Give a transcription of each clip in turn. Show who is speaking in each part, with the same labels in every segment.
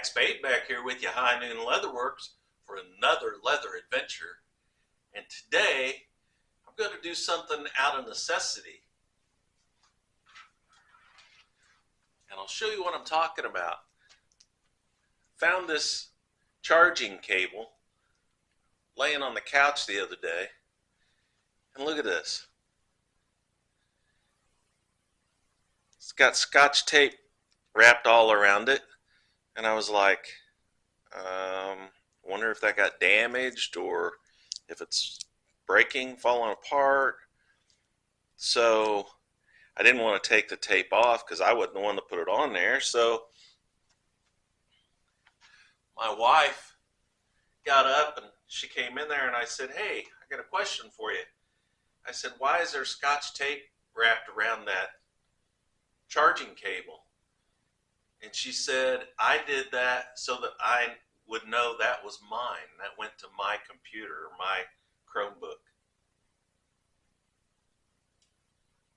Speaker 1: Zach Spade back here with you, High Noon Leatherworks, for another leather adventure. And today, I'm going to do something out of necessity. And I'll show you what I'm talking about. Found this charging cable laying on the couch the other day. And look at this. It's got Scotch tape wrapped all around it. And I was like, wonder if that got damaged or if it's breaking, falling apart. So I didn't want to take the tape off because I wasn't the one to put it on there. So my wife got up and she came in there and I said, "Hey, I got a question for you." I said, "Why is there Scotch tape wrapped around that charging cable?" And she said, "I did that so that I would know that was mine. That went to my computer, my Chromebook."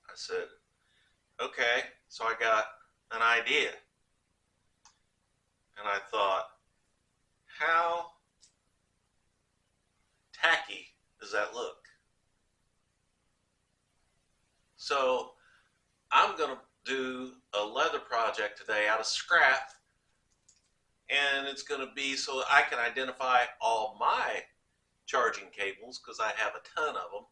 Speaker 1: I said, "Okay." So I got an idea. And I thought, how tacky does that look? So I'm going to do a leather project today out of scrap, and it's going to be so that I can identify all my charging cables because I have a ton of them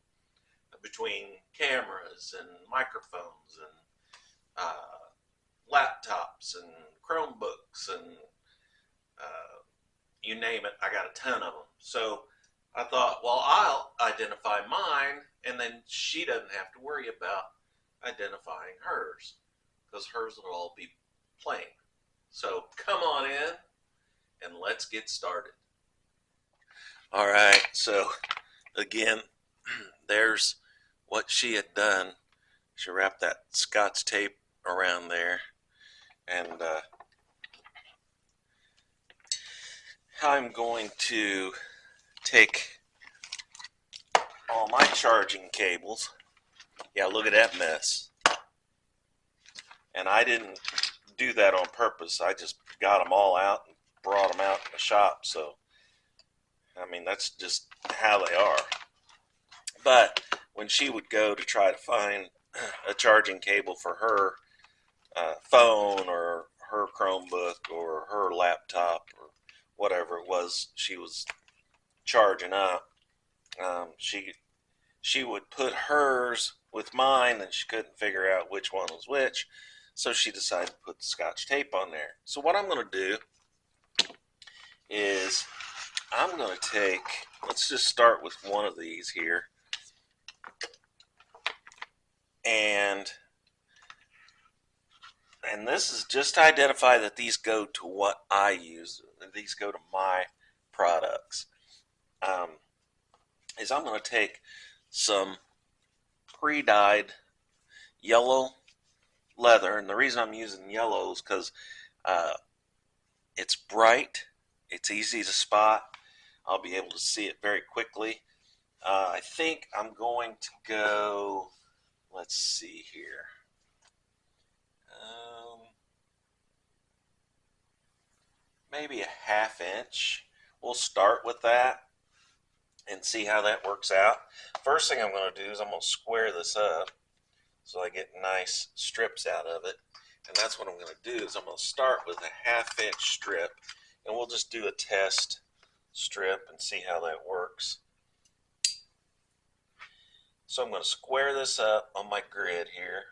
Speaker 1: between cameras and microphones and laptops and Chromebooks and you name it, I got a ton of them. So I thought, well, I'll identify mine, and then she doesn't have to worry about identifying hers because hers will all be plain. So come on in and let's get started. All right, so again, there's what she had done. She wrapped that Scotch tape around there, and I'm going to take all my charging cables. Yeah, look at that mess. And I didn't do that on purpose. I just got them all out and brought them out in the shop. So, I mean, that's just how they are. But when she would go to try to find a charging cable for her phone or her Chromebook or her laptop or whatever it was she was charging up, she would put hers with mine and she couldn't figure out which one was which, so she decided to put the Scotch tape on there. So what I'm going to do is I'm going to take, let's just start with one of these here, and this is just to identify that these go to what I use. These go to my products. Is I'm going to take some pre-dyed yellow leather, and the reason I'm using yellow is because it's bright, it's easy to spot, I'll be able to see it very quickly. I think I'm going to go, let's see here, maybe a ½ inch. We'll start with that and see how that works out. First thing I'm going to do is I'm going to square this up so I get nice strips out of it. And that's what I'm going to do is I'm going to start with a ½ inch strip, and we'll just do a test strip and see how that works. So I'm going to square this up on my grid here.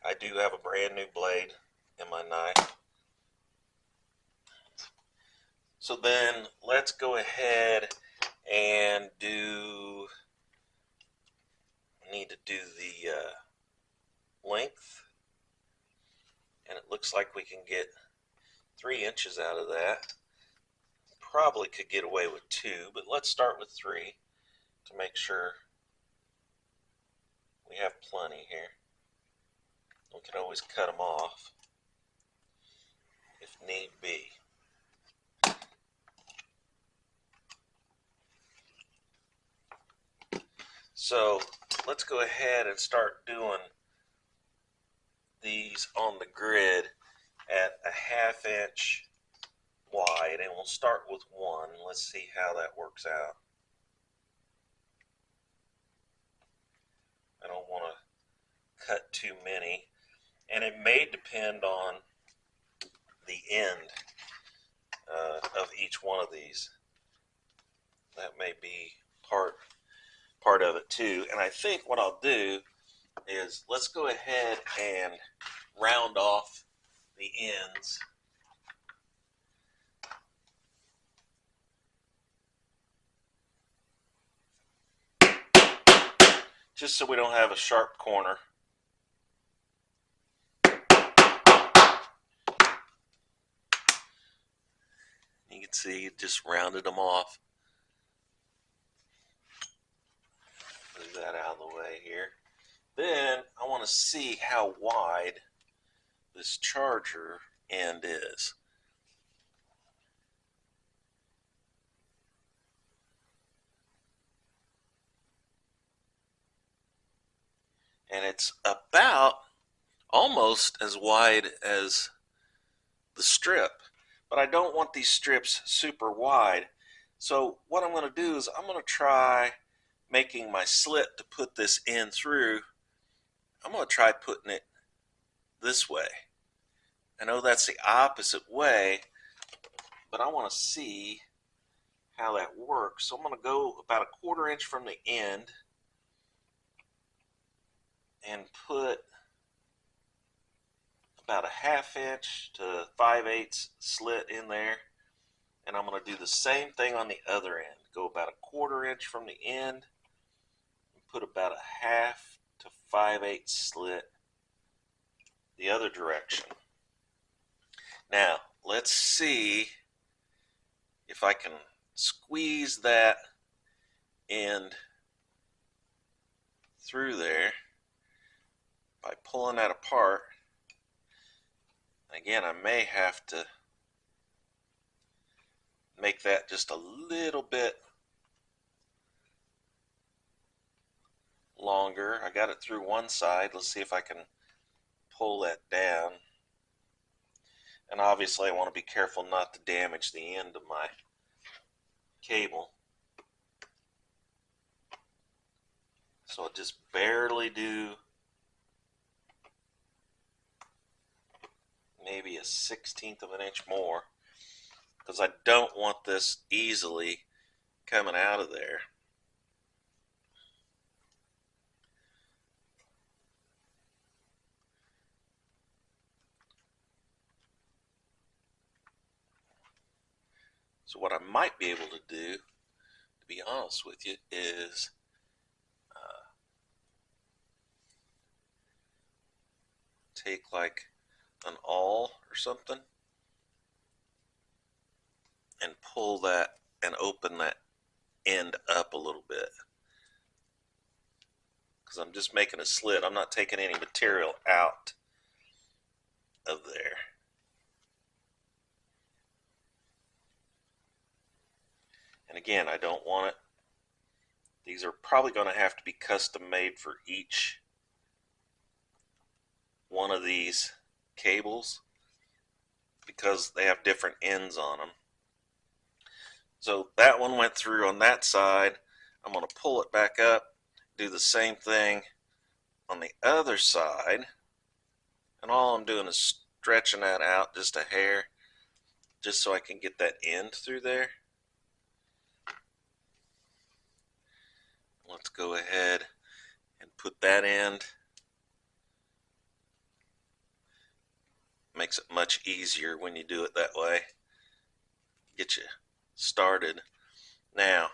Speaker 1: I do have a brand new blade in my knife. So then let's go ahead and need to do the length, and it looks like we can get 3 inches out of that. Probably could get away with 2, but let's start with 3 to make sure we have plenty here. We can always cut them off if need be. So let's go ahead and start doing these on the grid at a 1/2 inch wide, and we'll start with one. Let's see how that works out. I don't want to cut too many, and it may depend on the end of each one of these. That may be part of it too. And I think what I'll do is let's go ahead and round off the ends. Just so we don't have a sharp corner. You can see it just rounded them off. Move that out of the way here. Then I want to see how wide this charger end is. And it's about almost as wide as the strip, but I don't want these strips super wide. So what I'm going to do is I'm going to try making my slit to put this in through. I'm going to try putting it this way. I know that's the opposite way, but I want to see how that works. So I'm going to go about a 1/4 inch from the end and put about a 1/2 inch to 5/8 slit in there. And I'm going to do the same thing on the other end. Go about a 1/4 inch from the end and put about a 1/2 to 5/8 slit the other direction. Now, let's see if I can squeeze that end through there by pulling that apart. Again, I may have to make that just a little bit longer. I got it through one side. Let's see if I can pull that down. And obviously I want to be careful not to damage the end of my cable. So I'll just barely do maybe a 1/16 of an inch more, because I don't want this easily coming out of there. So what I might be able to do, to be honest with you, is take like an awl or something and pull that and open that end up a little bit, because I'm just making a slit. I'm not taking any material out of there. And again, I don't want it. These are probably going to have to be custom made for each one of these cables, because they have different ends on them. So that one went through on that side. I'm going to pull it back up, do the same thing on the other side, and all I'm doing is stretching that out just a hair, just so I can get that end through there. Let's go ahead and put that end. Makes it much easier when you do it that way. Get you started. Now,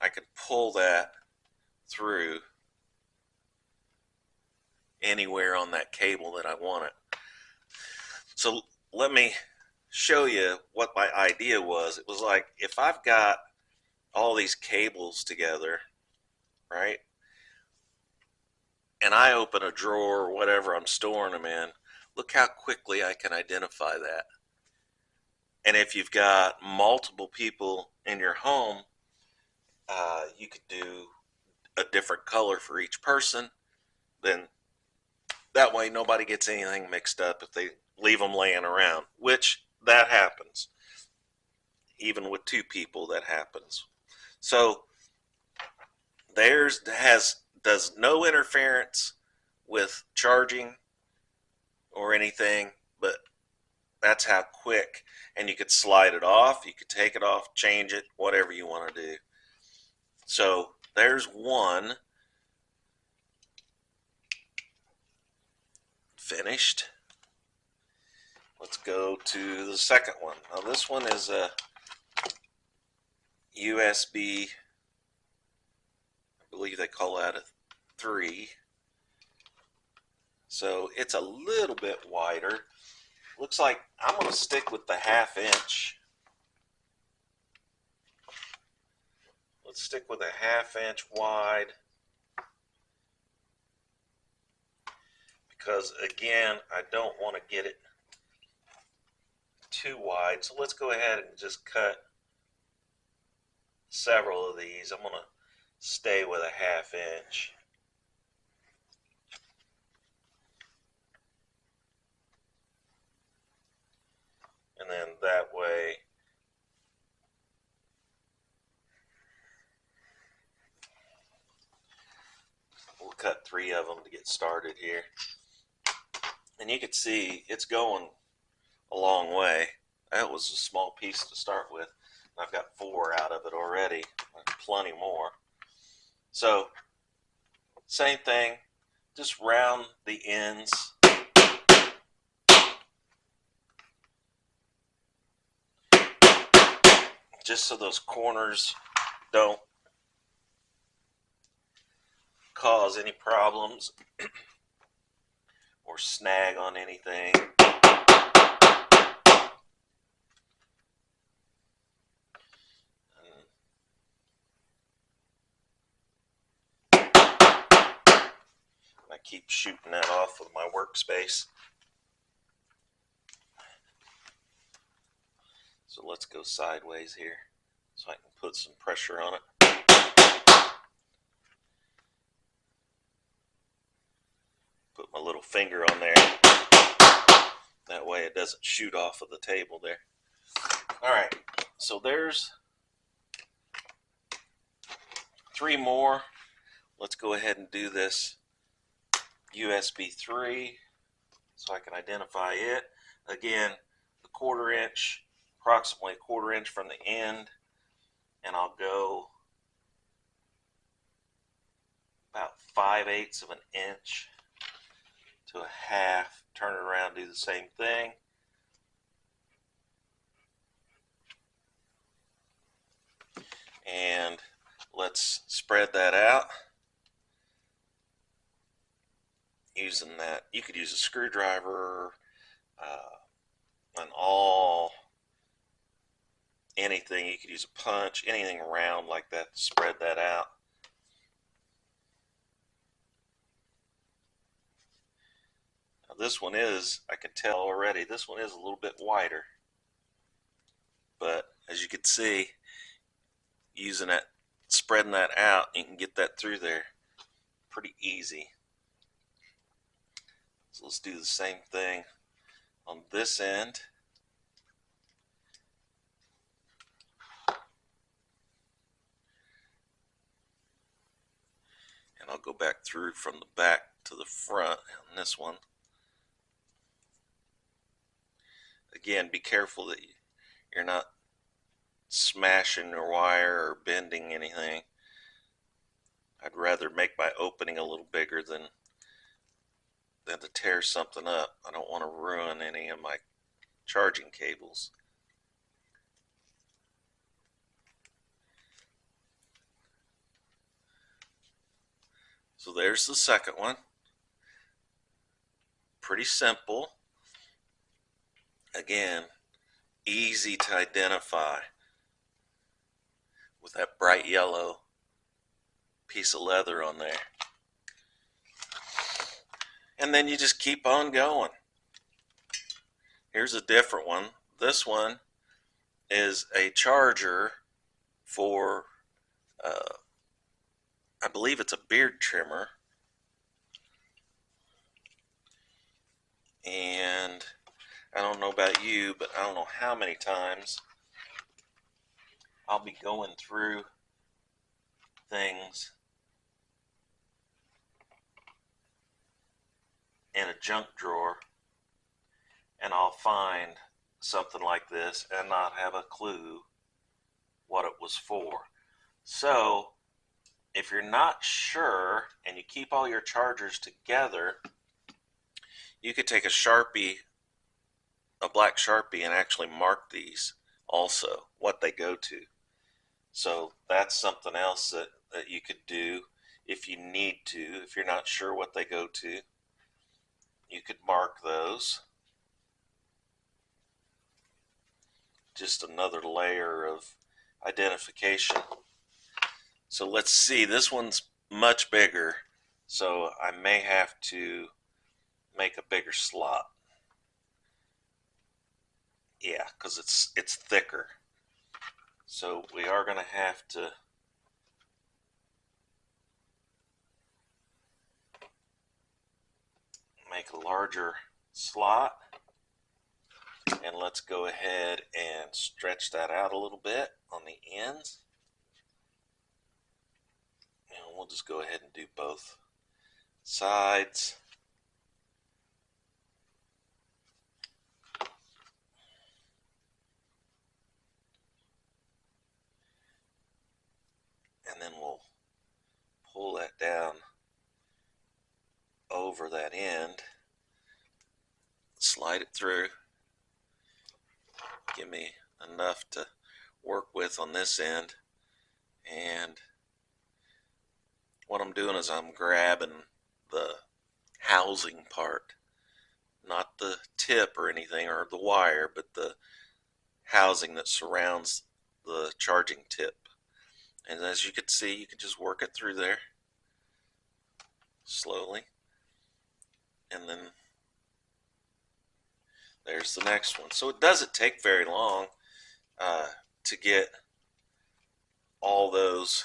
Speaker 1: I can pull that through anywhere on that cable that I want it. So let me show you what my idea was. It was like, if I've got all these cables together, right, and I open a drawer or whatever I'm storing them in, look how quickly I can identify that. And if you've got multiple people in your home, you could do a different color for each person, then that way nobody gets anything mixed up if they leave them laying around, which that happens. Even with two people, that happens. So theirs does no interference with charging or anything, but that's how quick. And you could slide it off, you could take it off, change it, whatever you want to do. So there's one finished. Let's go to the second one. Now this one is a USB, I believe they call that a 3. So it's a little bit wider. Looks like I'm going to stick with the 1/2 inch. Let's stick with a 1/2 inch wide. Because again, I don't want to get it too wide. So let's go ahead and just cut several of these. I'm going to stay with a 1/2 inch. And then that way we'll cut 3 of them to get started here. And you can see it's going a long way. That was a small piece to start with. I've got 4 out of it already. Plenty more. So same thing, just round the ends. Just so those corners don't cause any problems or snag on anything. I keep shooting that off with my workspace. So let's go sideways here so I can put some pressure on it. Put my little finger on there. That way it doesn't shoot off of the table there. Alright, so there's 3 more. Let's go ahead and do this USB 3 so I can identify it. Again, the 1/4 inch, approximately 1/4 inch from the end, and I'll go about 5/8 of an inch to a 1/2. Turn it around, do the same thing. And let's spread that out. Using that, you could use a screwdriver, an awl, anything. You could use a punch, anything round like that to spread that out. Now this one is, I can tell already, this one is a little bit wider. But as you can see, using that, spreading that out, you can get that through there pretty easy. So let's do the same thing on this end. And I'll go back through from the back to the front on this one. Again, be careful that you're not smashing your wire or bending anything. I'd rather make my opening a little bigger than to tear something up. I don't want to ruin any of my charging cables. So there's the second one. Pretty simple. Again, easy to identify with that bright yellow piece of leather on there. And then you just keep on going. Here's a different one. This one is a charger for I believe it's a beard trimmer. And I don't know about you, but I don't know how many times I'll be going through things in a junk drawer and I'll find something like this and not have a clue what it was for. So if you're not sure and you keep all your chargers together, you could take a Sharpie, a black Sharpie, and actually mark these also, what they go to. So that's something else that you could do if you need to. If you're not sure what they go to, you could mark those. Just another layer of identification. So let's see, this one's much bigger, so I may have to make a bigger slot. Yeah, because it's thicker. So we are going to have to make a larger slot. And let's go ahead and stretch that out a little bit on the ends. And we'll just go ahead and do both sides. And then we'll pull that down over that end, slide it through, give me enough to work with on this end. And what I'm doing is I'm grabbing the housing part, not the tip or anything or the wire, but the housing that surrounds the charging tip. And as you can see, you can just work it through there slowly. And then there's the next one. So it doesn't take very long to get all those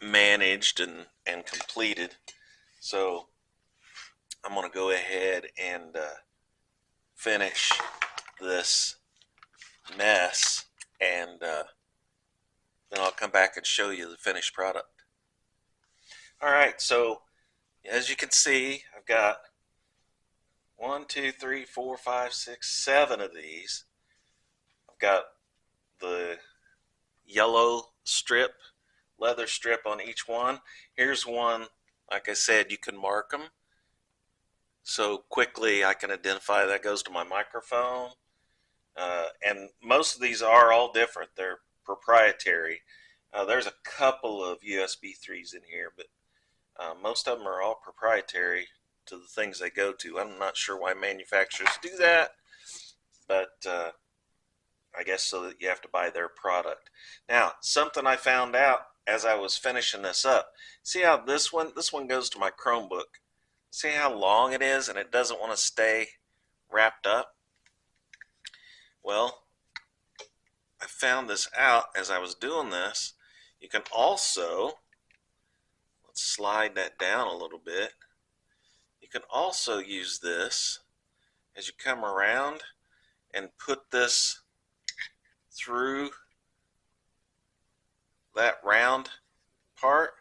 Speaker 1: managed and completed. So I'm going to go ahead and finish this mess, and then I'll come back and show you the finished product. Alright, so as you can see, I've got 1, 2, 3, 4, 5, 6, 7 of these. I've got the yellow strip, leather strip on each one. Here's one, like I said, you can mark them so quickly I can identify that goes to my microphone. And most of these are all different. They're proprietary. There's a couple of USB 3s in here, but most of them are all proprietary to the things they go to. I'm not sure why manufacturers do that, but I guess so that you have to buy their product. Now, something I found out as I was finishing this up. See how this one goes to my Chromebook. See how long it is and it doesn't want to stay wrapped up? Well, I found this out as I was doing this. You can also, let's slide that down a little bit. You can also use this as you come around and put this through that round part.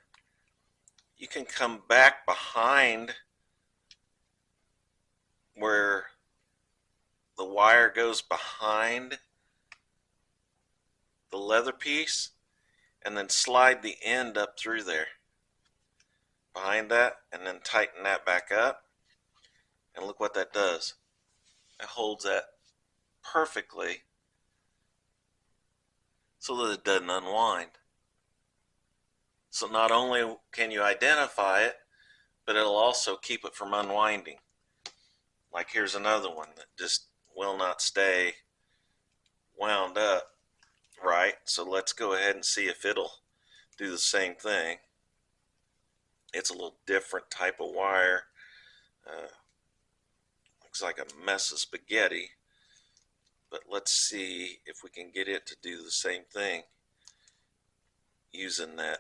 Speaker 1: You can come back behind where the wire goes behind the leather piece and then slide the end up through there behind that and then tighten that back up, and look what that does. It holds that perfectly so that it doesn't unwind. So not only can you identify it, but it'll also keep it from unwinding. Like here's another one that just will not stay wound up right. So let's go ahead and see if it'll do the same thing. It's a little different type of wire. Looks like a mess of spaghetti, but let's see if we can get it to do the same thing. using that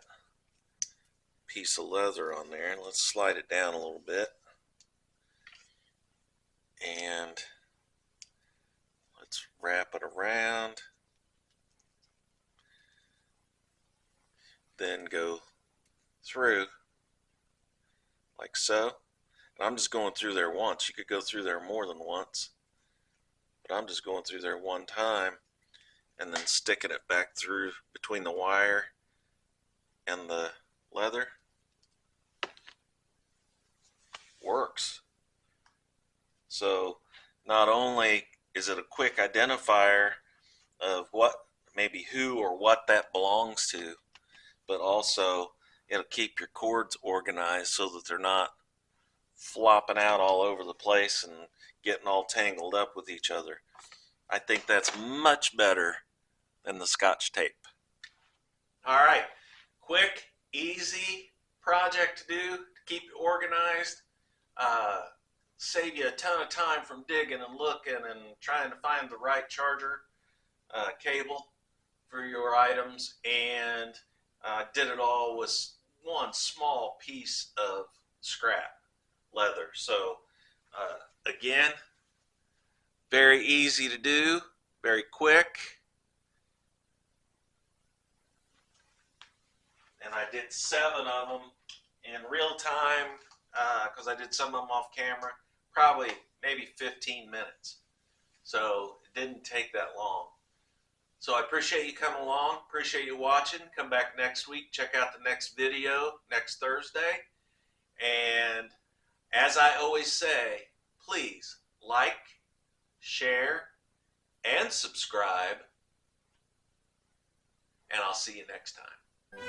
Speaker 1: piece of leather on there. And let's slide it down a little bit. And let's wrap it around. Then go through like so. And I'm just going through there once. You could go through there more than once, but I'm just going through there one time and then sticking it back through between the wire and the leather. Works. So not only is it a quick identifier of what, maybe who or what that belongs to, but also it'll keep your cords organized so that they're not flopping out all over the place and getting all tangled up with each other. I think that's much better than the Scotch tape. All right, quick, easy project to do to keep it organized. Save you a ton of time from digging and looking and trying to find the right charger cable for your items, and did it all with one small piece of scrap leather. So again, very easy to do, very quick. And I did 7 of them in real time because I did some of them off camera, probably maybe 15 minutes. So it didn't take that long. So I appreciate you coming along, appreciate you watching. Come back next week, check out the next video next Thursday. And as I always say, please like, share, and subscribe. And I'll see you next time.